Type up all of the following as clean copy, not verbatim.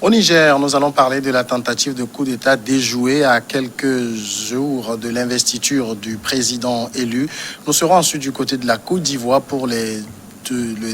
Au Niger, nous allons parler de la tentative de coup d'État déjouée à quelques jours de l'investiture du président élu. Nous serons ensuite du côté de la Côte d'Ivoire pour le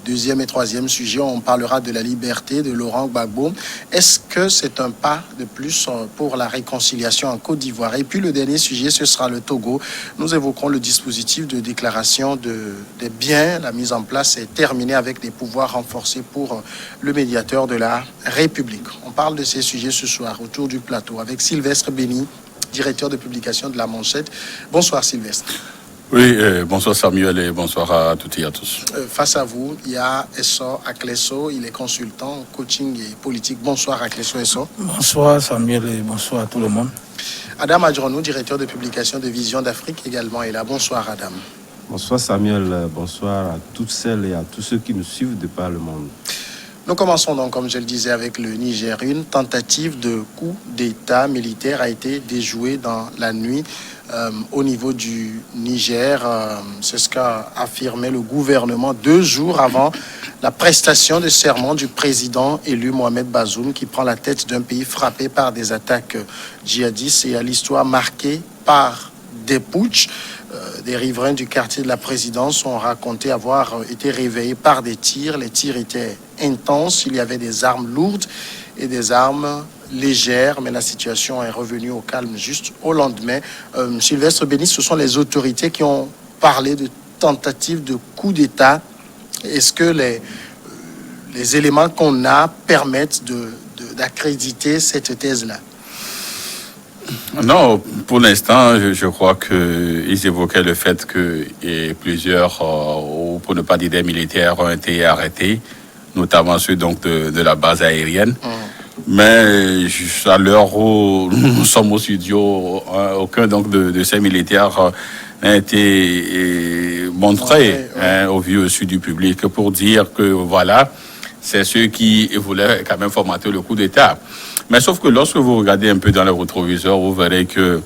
deuxième et troisième sujet. On parlera de la liberté de Laurent Gbagbo. Est-ce que c'est un pas de plus pour la réconciliation en Côte d'Ivoire? Et puis le dernier sujet, ce sera le Togo. Nous évoquerons le dispositif de déclaration des biens. La mise en place est terminée avec des pouvoirs renforcés pour le médiateur de la République. On parle de ces sujets ce soir autour du plateau avec Sylvestre Béni, directeur de publication de La Manchette. Bonsoir Sylvestre. Oui, bonsoir Samuel et bonsoir à toutes et à tous. Face à vous, il y a Esso Akleso, il est consultant, coaching et politique. Bonsoir Akleso Esso. Bonsoir Samuel et bonsoir à tout le monde. Adam Adjronou, directeur de publication de Vision d'Afrique également est là. Bonsoir Adam. Bonsoir Samuel, bonsoir à toutes celles et à tous ceux qui nous suivent de par le monde. Nous commençons donc, comme je le disais, avec le Niger. Une tentative de coup d'État militaire a été déjouée dans la nuit au niveau du Niger. C'est ce qu'a affirmé le gouvernement 2 jours avant la prestation de serment du président élu Mohamed Bazoum, qui prend la tête d'un pays frappé par des attaques djihadistes et à l'histoire marquée par des putschs. Des riverains du quartier de la Présidence ont raconté avoir été réveillés par des tirs. Les tirs étaient intenses. Il y avait des armes lourdes et des armes légères, mais la situation est revenue au calme juste au lendemain. Sylvestre Béni, ce sont les autorités qui ont parlé de tentative de coup d'État. Est-ce que les éléments qu'on a permettent d'accréditer cette thèse-là? Non, pour l'instant, je crois qu'ils évoquaient le fait que plusieurs, pour ne pas dire des militaires, ont été arrêtés, notamment ceux donc de la base aérienne. Mais à l'heure où nous sommes au studio, aucun donc de ces militaires n'a été montré au vu sud du public pour dire que voilà, c'est ceux qui voulaient quand même formater le coup d'État. Mais sauf que lorsque vous regardez un peu dans le rétroviseur, vous verrez que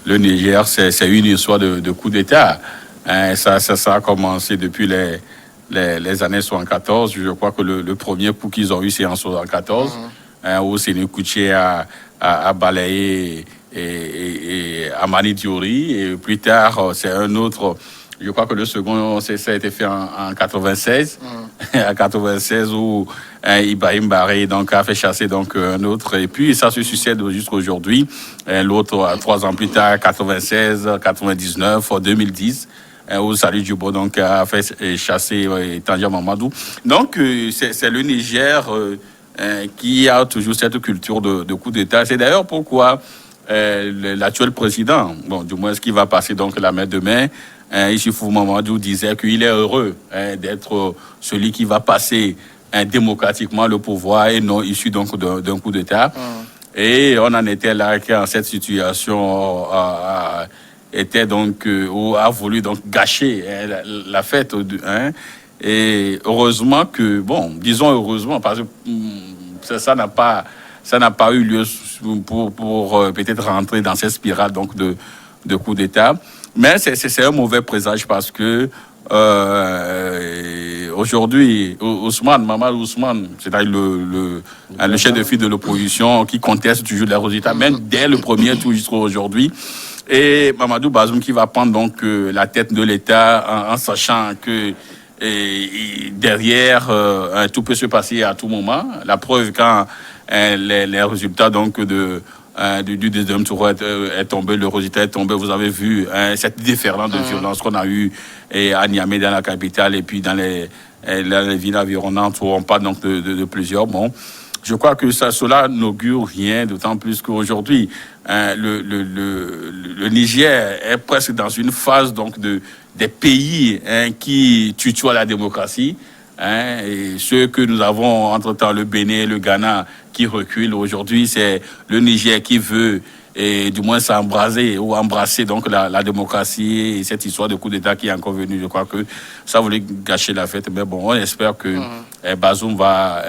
le Niger, c'est une histoire de coup d'État. Ça a commencé depuis les années 74. Je crois que le premier coup qu'ils ont eu, c'est en 74, où Séné Kouché a balayé et Amani Diori. Et plus tard, c'est un autre... Je crois que le second, ça a été fait en 96, à 96 où Ibrahim Barré donc a fait chasser donc un autre, et puis ça se succède jusqu'à aujourd'hui. L'autre 3 ans plus tard, 96, 99, 2010, où Salih Djibo donc a fait chasser Tangier Mamadou. Donc c'est le Niger qui a toujours cette culture de coup d'État. C'est d'ailleurs pourquoi l'actuel président, bon, du moins ce qui va passer donc la main demain, Issoufou Mamadou disait qu'il est heureux d'être celui qui va passer démocratiquement le pouvoir et non issu donc d'un coup d'État. Et on en était là quand cette situation était donc ou a voulu donc gâcher la fête. Et heureusement que, bon, disons heureusement, parce que ça n'a pas eu lieu pour peut-être rentrer dans cette spirale donc de coup d'État. Mais c'est un mauvais présage parce que aujourd'hui, Mamadou Ousmane, c'est-à-dire le chef de file de l'opposition qui conteste toujours les résultats, même dès le premier tour jusqu'à aujourd'hui. Et Mamadou Bazoum qui va prendre donc la tête de l'État en sachant que derrière, tout peut se passer à tout moment. La preuve quand les résultats donc du deuxième tour est tombé, le résultat est tombé. Vous avez vu cette déferlante de violence qu'on a eue à Niamey, dans la capitale, et puis dans les villes environnantes où on parle donc de plusieurs. Bon, je crois que cela n'augure rien, d'autant plus qu'aujourd'hui, le Niger est presque dans une phase donc des pays qui tutoient la démocratie. Et ceux que nous avons entre-temps, le Bénin, le Ghana, qui reculent aujourd'hui, c'est le Niger qui veut, et du moins embrasser donc la démocratie et cette histoire de coup d'État qui est encore venue. Je crois que ça voulait gâcher la fête, mais bon, on espère que Bazoum va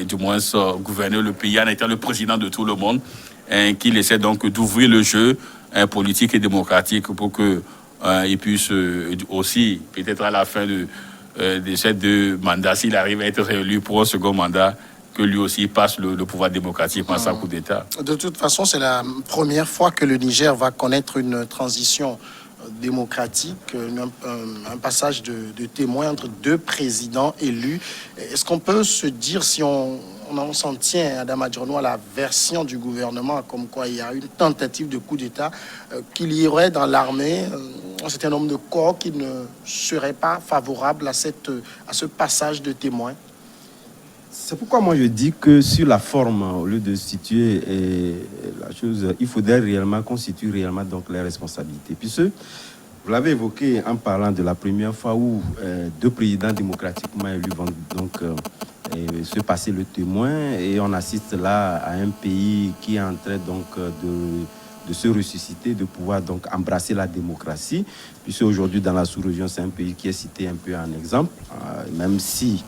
du moins gouverner le pays en étant le président de tout le monde, qu'il essaie donc d'ouvrir le jeu politique et démocratique pour que il puisse aussi, peut-être à la fin de ces 2 mandats, s'il arrive à être réélu pour un second mandat, que lui aussi passe le pouvoir démocratique par sa coup d'État. De toute façon, c'est la première fois que le Niger va connaître une transition démocratique, un passage de témoin entre deux présidents élus. Est-ce qu'on peut se dire, si on s'en tient, Adama Dirono, à la version du gouvernement, comme quoi il y a une tentative de coup d'État, qu'il y aurait dans l'armée un certain nombre de corps qui ne seraient pas favorables à ce passage de témoin? C'est pourquoi moi je dis que sur la forme, au lieu de situer la chose, il faudrait réellement constituer réellement donc les responsabilités. Puisque vous l'avez évoqué en parlant de la première fois où deux présidents démocratiquement élus vont donc se passer le témoin, et on assiste là à un pays qui est en train donc de se ressusciter, de pouvoir donc embrasser la démocratie, puisque aujourd'hui dans la sous-région c'est un pays qui est cité un peu en exemple, même si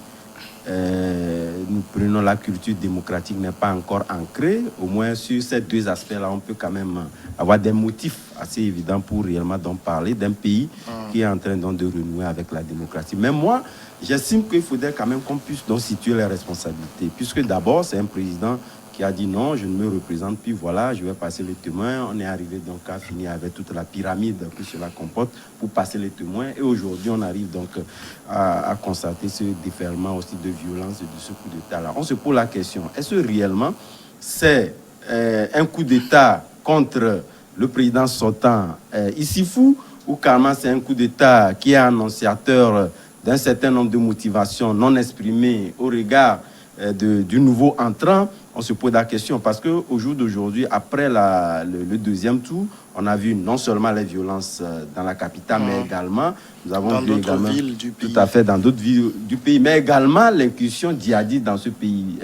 nous prenons la culture démocratique n'est pas encore ancrée, au moins sur ces deux aspects-là, on peut quand même avoir des motifs assez évidents pour réellement donc parler d'un pays qui est en train donc de renouer avec la démocratie. Mais moi, j'estime qu'il faudrait quand même qu'on puisse donc situer les responsabilités, puisque d'abord, c'est un président qui a dit non, je ne me représente plus, voilà, je vais passer le témoin. On est arrivé donc à finir avec toute la pyramide que cela comporte pour passer les témoins. Et aujourd'hui, on arrive donc à constater ce déferlement aussi de violence et de ce coup d'État-là. On se pose la question, est-ce que réellement c'est un coup d'État contre le président sortant Issoufou, ou carrément c'est un coup d'État qui est annonciateur d'un certain nombre de motivations non exprimées au regard du nouveau entrant? On se pose la question parce qu'au jour d'aujourd'hui, après le deuxième tour, on a vu non seulement les violences dans la capitale, mais également, nous avons vu également, villes du pays. tout à fait, dans d'autres villes du pays, mais également l'incursion djihadiste dans ce pays.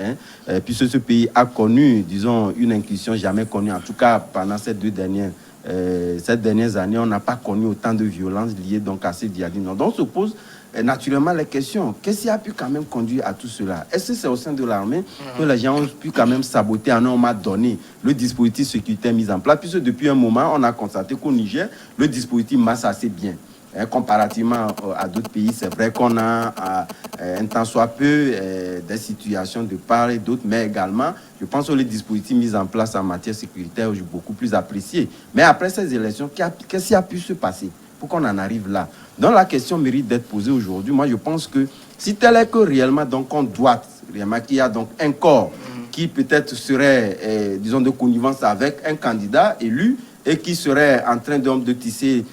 Puisque ce pays a connu, disons, une incursion jamais connue, en tout cas pendant ces dernières années, on n'a pas connu autant de violences liées donc à ces djihadistes. Donc on se pose naturellement les questions. Qu'est-ce qui a pu quand même conduire à tout cela? Est-ce que c'est au sein de l'armée que les gens ont pu quand même saboter à un moment donné le dispositif sécuritaire mis en place? Puisque depuis un moment, on a constaté qu'au Niger, le dispositif marche assez bien. Comparativement à d'autres pays, c'est vrai qu'on a un temps soit peu des situations de part et d'autre, mais également, je pense que les dispositifs mis en place en matière sécuritaire sont beaucoup plus appréciés. Mais après ces élections, qu'est-ce qui a pu se passer pour qu'on en arrive là? Donc la question mérite d'être posée aujourd'hui. Moi, je pense que si tel est que réellement, donc on doit, réellement qu'il y a donc un corps qui peut-être serait, disons, de connivence avec un candidat élu et qui serait en train donc de tisser,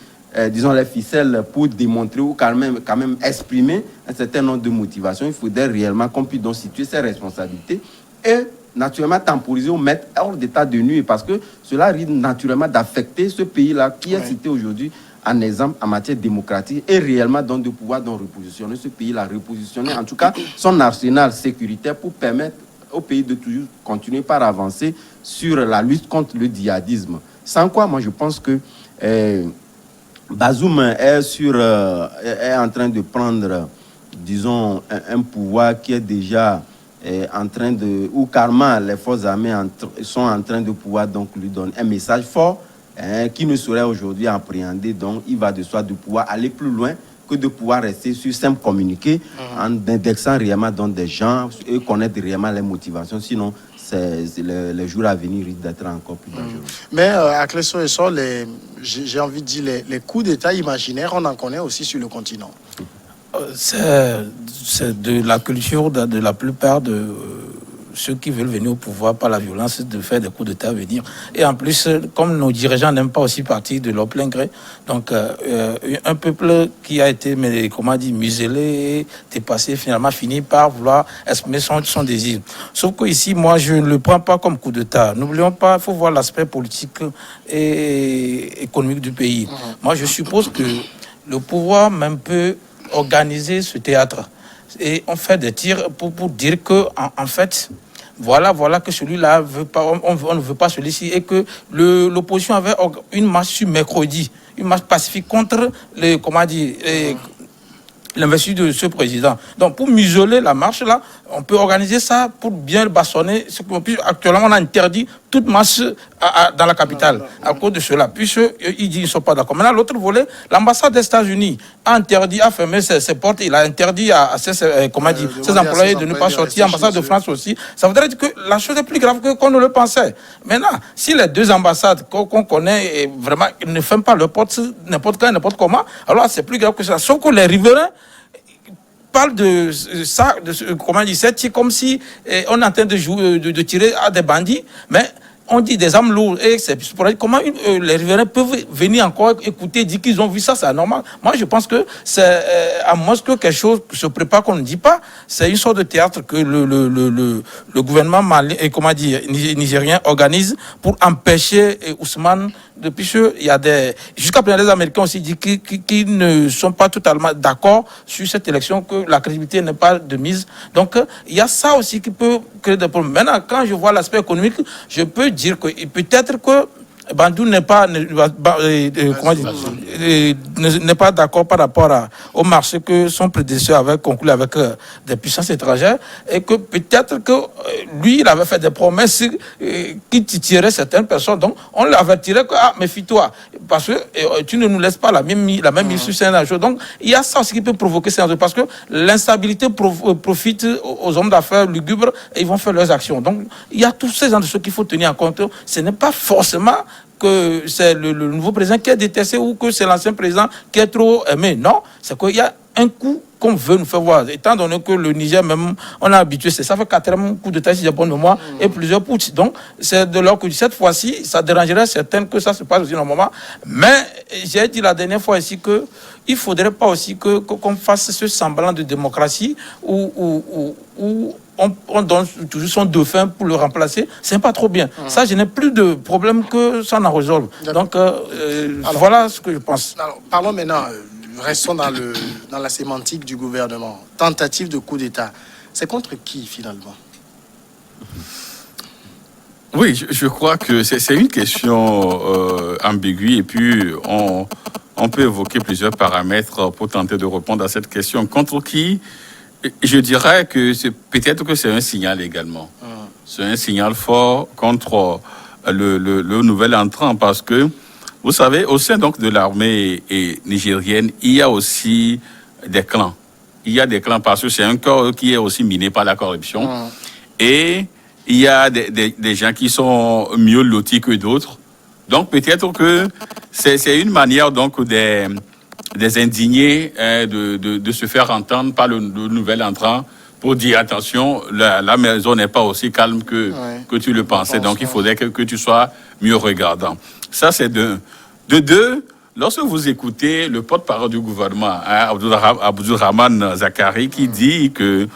disons, les ficelles pour démontrer ou quand même exprimer un certain nombre de motivations, il faudrait réellement qu'on puisse donc situer ses responsabilités et naturellement temporiser ou mettre hors d'état de nuire, parce que cela risque naturellement d'affecter ce pays-là qui est cité aujourd'hui en exemple en matière démocratique, et réellement donc de pouvoir donc repositionner ce pays-là, repositionner en tout cas son arsenal sécuritaire pour permettre au pays de toujours continuer par avancer sur la lutte contre le djihadisme. Sans quoi, moi je pense que Bazoum est en train de prendre, disons, un pouvoir qui est déjà en train de, ou carrément les forces armées sont en train de pouvoir donc lui donner un message fort qui ne saurait aujourd'hui appréhender. Donc il va de soi de pouvoir aller plus loin que de pouvoir rester sur simple communiqué en indexant réellement donc des gens et connaître réellement les motivations. Sinon, les jours à venir risquent d'être encore plus dangereux. Mais à Clesso et Sol, j'ai envie de dire, les coups d'État imaginaires, on en connaît aussi sur le continent. C'est de la culture de la plupart de ceux qui veulent venir au pouvoir par la violence, de faire des coups d'État venir. Et en plus, comme nos dirigeants n'aiment pas aussi partir de leur plein gré, donc un peuple qui a été, muselé, dépassé, finalement finit par vouloir exprimer son désir. Sauf que ici, moi, je ne le prends pas comme coup d'État. N'oublions pas, il faut voir l'aspect politique et économique du pays. Moi, je suppose que le pouvoir même peut organiser ce théâtre. Et on fait des tirs pour dire que, en fait, voilà que celui-là veut pas, on ne veut pas celui-ci, et que l'opposition avait une marche sur mercredi, une marche pacifique contre l'investiture de ce président. Donc, pour museler la marche là, on peut organiser ça pour bien le bastonner. Actuellement, on a interdit toute marche dans la capitale à cause de cela. Puisqu'ils disent qu'ils ne sont pas d'accord. Maintenant, l'autre volet, l'ambassade des États-Unis a fermé ses portes. Il a interdit à ses employés de ne pas sortir. L'ambassade de France aussi. Ça voudrait dire que la chose est plus grave que qu'on ne le pensait. Maintenant, si les deux ambassades qu'on connaît et vraiment ne ferment pas leurs portes n'importe quand, n'importe comment, alors c'est plus grave que ça. Sauf que les riverains parle de ça, c'est comme si on est en train de tirer à des bandits, mais on dit des armes lourdes. Et c'est pour dire comment les riverains peuvent venir encore écouter, dire qu'ils ont vu ça, c'est anormal. Moi, je pense que c'est, à moins que quelque chose se prépare qu'on ne dit pas, c'est une sorte de théâtre que le gouvernement nigérien organise pour empêcher Ousmane. Depuis il y a jusqu'à présent, les Américains aussi disent qu'ils ne sont pas totalement d'accord sur cette élection, que la crédibilité n'est pas de mise. Donc, il y a ça aussi qui peut créer des problèmes. Maintenant, quand je vois l'aspect économique, je peux dire que peut-être que Bandou n'est pas d'accord par rapport au marché que son prédécesseur avait conclu avec des puissances étrangères, et que peut-être que lui, il avait fait des promesses qui titilleraient certaines personnes. Donc, on l'avertirait que méfie-toi, parce que tu ne nous laisses pas la même mise sur scène. Donc, il y a ça aussi qui peut provoquer ces enjeux, parce que l'instabilité profite aux hommes d'affaires lugubres et ils vont faire leurs actions. Donc, il y a tous ces enjeux qu'il faut tenir en compte. Ce n'est pas forcément que c'est le nouveau président qui est détesté ou que c'est l'ancien président qui est trop aimé. Non, c'est qu'il y a un coup qu'on veut nous faire voir. Étant donné que le Niger, même, on a habitué, ça fait 4e coup de taille, si j'ai bon de moi, et plusieurs putsch. Donc, c'est de leur côté. Cette fois-ci, ça dérangerait certains que ça se passe aussi normalement. Mais j'ai dit la dernière fois ici que il ne faudrait pas aussi qu'on fasse ce semblant de démocratie où on donne toujours son dauphin pour le remplacer. C'est pas trop bien. Ça, je n'ai plus de problème que ça n'en résolve. Donc, voilà ce que je pense. Alors, parlons maintenant, restons dans la sémantique du gouvernement. Tentative de coup d'État. C'est contre qui, finalement? Oui, je crois que c'est une question ambiguë, et puis on peut évoquer plusieurs paramètres pour tenter de répondre à cette question. Contre qui? Je dirais que peut-être que c'est un signal également. C'est un signal fort contre le nouvel entrant, parce que, vous savez, au sein donc de l'armée nigérienne, il y a aussi des clans. Il y a des clans parce que c'est un corps qui est aussi miné par la corruption. Et il y a des gens qui sont mieux lotis que d'autres. Donc peut-être que c'est une manière donc des indignés de se faire entendre par le nouvel entrant pour dire attention, la maison n'est pas aussi calme que tu le pensais. Donc il faudrait que tu sois mieux regardant. Ça, c'est de deux. Lorsque vous écoutez le porte-parole du gouvernement, Abdourahmane Zakari, qui dit que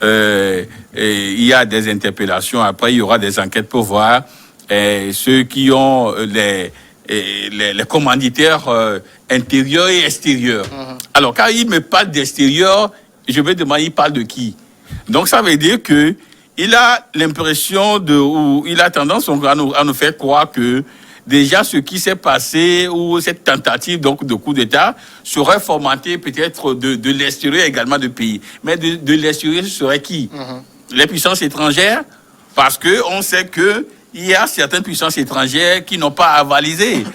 il y a des interpellations, après il y aura des enquêtes pour voir ceux qui ont les commanditaires intérieurs et extérieurs. Alors, quand il me parle d'extérieur, je me demande, il parle de qui? Donc, ça veut dire que il a l'impression ou il a tendance à nous faire croire que déjà ce qui s'est passé, ou cette tentative donc de coup d'État, serait fomentée peut-être de l'extérieur également du pays. Mais de l'extérieur, ce serait qui? Les puissances étrangères? Parce qu'on sait que il y a certaines puissances étrangères qui n'ont pas avalisé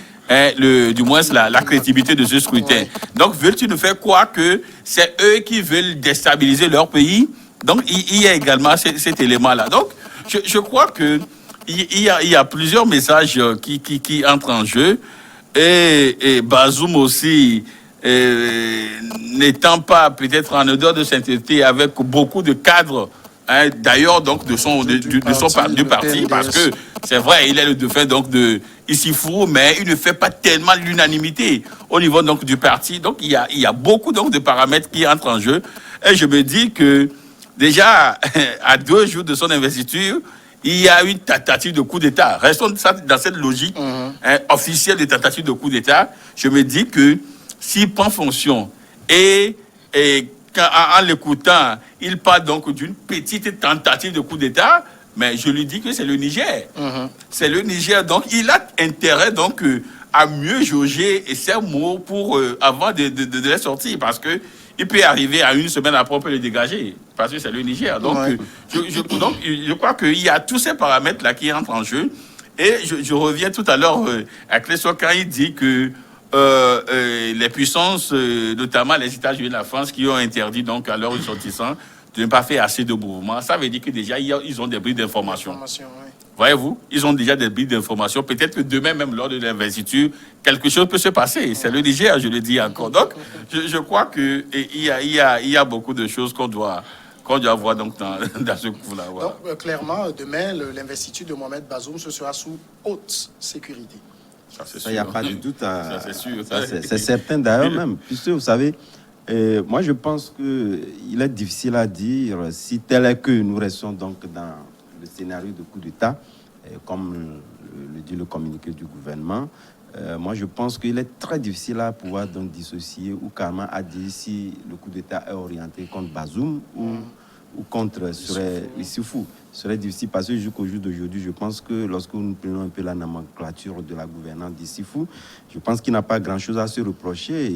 du moins la crédibilité de ce scrutin. Donc, veulent-ils nous faire croire que c'est eux qui veulent déstabiliser leur pays? Donc, il y a également cet élément-là. Donc, je crois que il y a plusieurs messages qui entrent en jeu. Et Bazoum aussi, n'étant pas peut-être en odeur de sainteté avec beaucoup de cadres, d'ailleurs donc du parti, parce que c'est vrai, il est le dauphin donc de Issifou, mais il ne fait pas tellement l'unanimité au niveau donc du parti. Donc il y a beaucoup donc de paramètres qui entrent en jeu, et je me dis que déjà à 2 jours de son investiture, il y a une tentative de coup d'État. Restons dans cette logique officielle de tentative de coup d'État. Je me dis que s'il prend fonction et en l'écoutant, il parle donc d'une petite tentative de coup d'État, mais je lui dis que c'est le Niger. C'est le Niger, donc il a intérêt donc à mieux jauger ses mots pour avant de les sortir, parce que il peut arriver à une semaine après, on peut le dégager, parce que c'est le Niger. Donc, Ouais. je crois qu'il y a tous ces paramètres-là qui entrent en jeu. Et je reviens tout à l'heure à Clesson quand il dit que les puissances, notamment les États-Unis et la France, qui ont interdit donc à leurs ressortissants de ne pas faire assez de mouvements, ça veut dire que déjà, ils ont des bris d'information. Oui. Voyez-vous, ils ont déjà des billes d'information. Peut-être que demain, même lors de l'investiture, quelque chose peut se passer. C'est le Niger, je le dis encore. Donc, je crois qu'il y a beaucoup de choses qu'on doit voir donc, dans ce coup-là. Voilà. Donc, clairement, demain, l'investiture de Mohamed Bazoum, ce sera sous haute sécurité. Ça, c'est Ça, il n'y a pas de doute. Ça, c'est sûr. C'est certain d'ailleurs même. Puisque vous savez, moi je pense qu'il est difficile à dire si tel est que nous restons donc dans le scénario de coup d'État, comme le dit le communiqué du gouvernement. Moi je pense qu'il est très difficile à pouvoir donc dissocier ou carrément à dire si le coup d'État est orienté contre Bazoum ou contre Issoufou. Ce serait difficile parce que jusqu'au jour d'aujourd'hui, je pense que lorsque nous prenons un peu la nomenclature de la gouvernance d'Issoufou, je pense qu'il n'a pas grand-chose à se reprocher.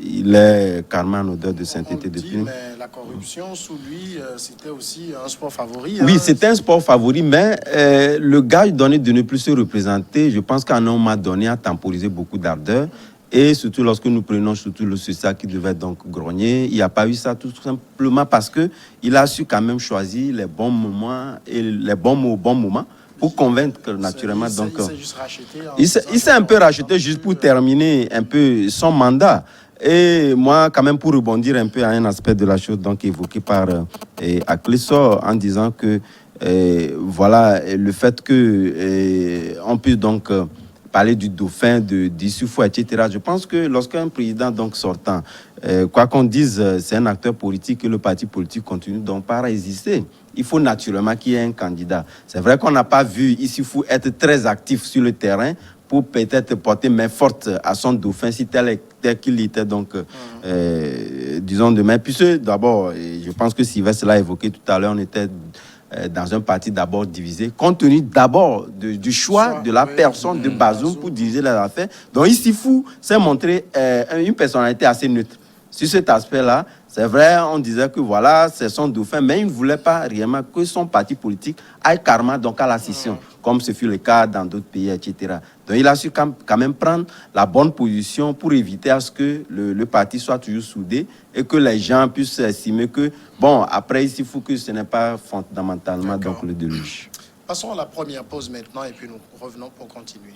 Il est carrément en odeur de sainteté depuis. Mais la corruption, sous lui, c'était aussi un sport favori. Oui, c'était un sport favori, mais le gage donné de ne plus se représenter, je pense qu'un homme a donné à temporiser beaucoup d'ardeur. Et surtout lorsque nous prenons surtout le CESA qui devait donc grogner, il n'y a pas eu ça tout simplement parce qu'il a su quand même choisir les bons moments et les bons mots au bon moment pour convaincre naturellement. Il s'est juste racheté. Il s'est un peu racheté juste pour terminer un peu son mandat. Et moi, quand même, pour rebondir un peu à un aspect de la chose donc évoqué par Clesson en disant que voilà, le fait que on puisse donc parler du dauphin, d'Issoufou, etc. Je pense que lorsqu'un président donc sortant, quoi qu'on dise, c'est un acteur politique et le parti politique continue donc pas à résister. Il faut naturellement qu'il y ait un candidat. C'est vrai qu'on n'a pas vu Issoufou être très actif sur le terrain pour peut-être porter main forte à son dauphin si tel qu'il était donc, disons, demain. Puisque d'abord, je pense que Sylvestre l'a évoqué tout à l'heure, on était dans un parti d'abord divisé, compte tenu d'abord du choix de la personne de Bazoum pour diriger les affaires. Donc Issoufou s'est montré une personnalité assez neutre. Sur cet aspect-là, c'est vrai, on disait que voilà, c'est son dauphin, mais il ne voulait pas réellement que son parti politique aille carrément donc à la scission, comme ce fut le cas dans d'autres pays, etc. Donc il a su quand même prendre la bonne position pour éviter à ce que le parti soit toujours soudé et que les gens puissent estimer que, bon, après, il faut que ce n'est pas fondamentalement donc le déluge. Passons à la première pause maintenant et puis nous revenons pour continuer.